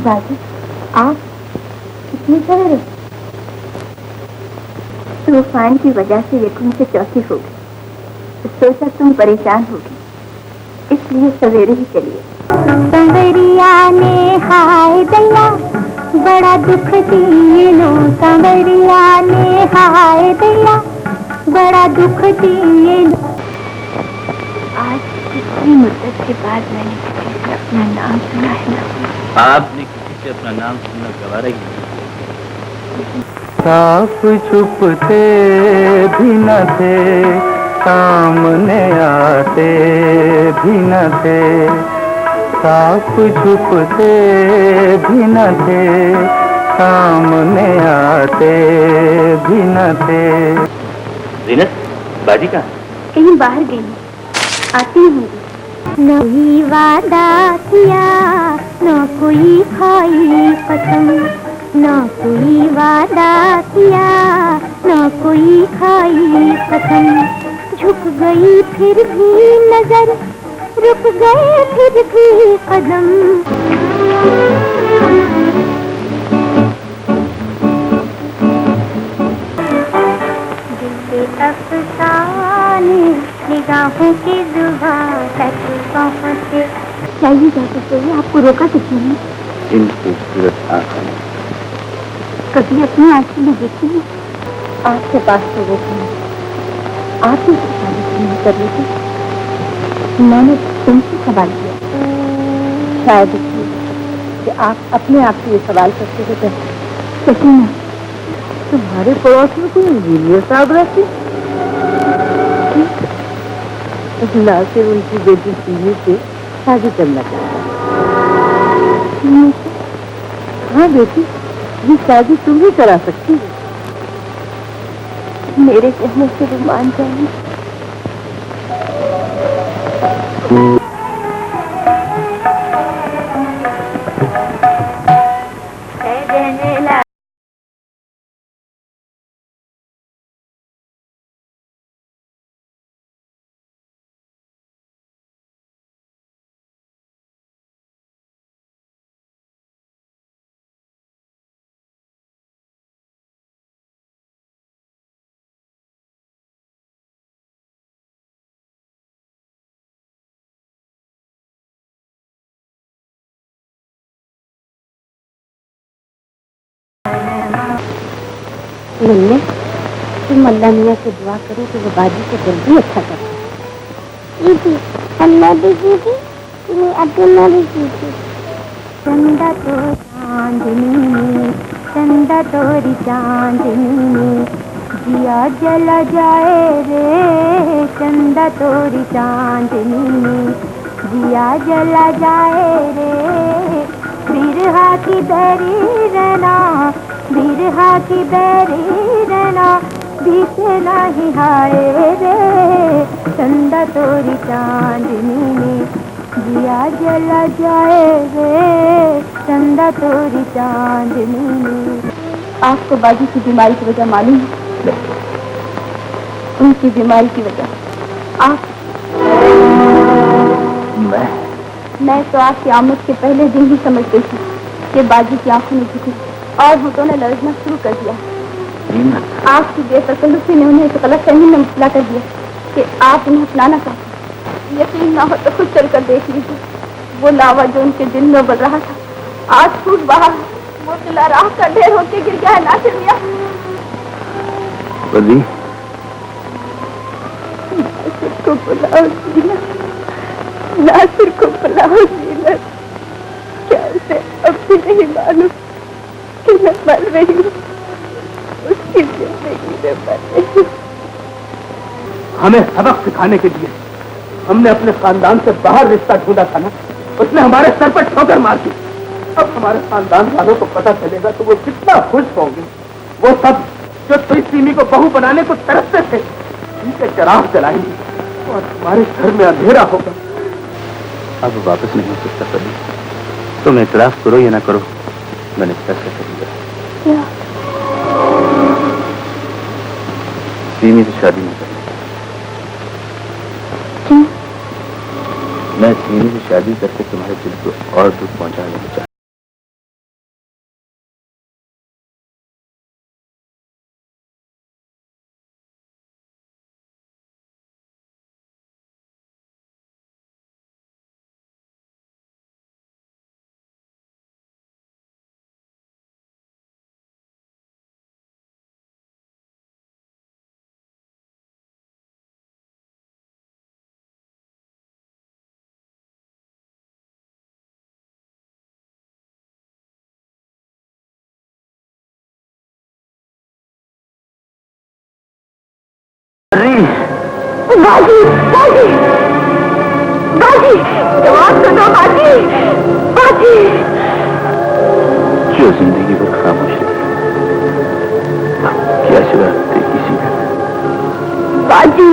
बाजी, आप कितनी सवेरे? तूफान की वजह से ये तुमसे चौथी हो गई, सोचा तुम परेशान होगी, इसलिए सवेरे ही चलिए। सांवरिया ने हाय दैया बड़ा दुख दिए, सांवरिया ने हाय दैया बड़ा दुख दिए। आज कितनी मुद्दत के बाद मैंने किसी से अपना नाम सुना है ना। आपने किसी से अपना नाम सुनना गवारा ही नहीं। साफ छुपते भी न थे, सामने आते भी न थे, साफ छुपते भी न थे, सामने आते भी न थे। जीनत, बाजी कहाँ? कहीं बाहर गई, आती होंगी। न कोई वादा किया, न कोई खाई कसम, न कोई वादा किया, न कोई खाई कसम। झुक गई फिर भी नजर, रुक गए फिर भी कदम। दिल के अफसाने निगाहों की जुबान तक पहुँचे। चाहिए जाते चाहिए, आपको रोका तो क्यों नहीं? इन खूबसूरत आंखों में कभी अपनी आंखें में देखी है? आपके पास तो वो नहीं, आप ही शादी नहीं कर रही थी, मैंने तुमसे सवाल किया। शायद इसलिए कि आप अपने आप से ये सवाल करते हो। सकीना, तुम्हारे पड़ोस में कोई इंजीनियर साहब रहते? ना से उनकी बेटी सीमी से शादी करना चाहता। हाँ बेटी, ये शादी तुम ही करा सकती हो। मेरे कहने से वो मान जाएंगे। मिलने तुम अल्लाह मियाँ से दुआ करो कि वो बाजी को जल्दी अच्छा कर दे। अल्लाह भी जीती, तुम्हें अब्दुल्ला भी जीती। चंदा तो चांदनी, चंदा तोरी चांदनी, दिया जला जाए रे, चंदा तोरी चांदनी, दिया जला जाए रे। बिरहा की बैरी रहना, बिरहा की बैरी रहना, बीते नहीं हाय रे, चंदा तोरी चांदनी में, दिया जला जाए रे, चंदा तोरी चांदनी में। आपको बाजी की बीमारी की वजह मालूम है? उनकी बीमारी की वजह आप। मैं तो आपकी आमद के पहले दिन ही समझ गई थी कि बाजी की आंखों में झुकी और होठों ने लड़ना शुरू कर दिया। आपकी बेतकल्लुफी ने उन्हें इस गलतफहमी में मुब्तला कर दिया कि आप उन्हें अपनाना चाहते। यकीन ना हो तो खुद चलकर देख लीजिए, वो लावा जो उनके दिल में उबल रहा था आज फूट बहा, वो तिला राह का ढेर होके गिर गया है। नासिर मियां, नासिर को बुलाओ जीना, नासिर को बुलाओ जीना। क्या उसे अब भी नहीं मालूम कि मैं मर रही हूँ, उसकी जिंदगी में मर रही हूँ। हमें सबक सिखाने के लिए हमने अपने खानदान से बाहर रिश्ता ढूंढा था ना, उसने हमारे सर पर ठोकर मार दी। अब हमारे खानदान वालों को पता चलेगा तो वो कितना खुश होंगे। वो सब जो तुई सीमी को बहू बनाने को तरसते थे, उनके चिराग जलाएंगे और हमारे घर में अंधेरा होगा। अब वापस नहीं हो सकता कभी। तुम इतराफ करो या ना करो, मैंने फैसला कर लिया। क्या? सीमी से शादी नहीं करनी। क्यों? मैं सीमी से शादी करके तुम्हारे दिल को और दुख पहुंचा लेना चाहता हूं। री बाजी बाजी बाजी जवाब तो दो बाजी बाजी। जो जिंदगी भर खामोश रही क्या सिवा किसी का बाजी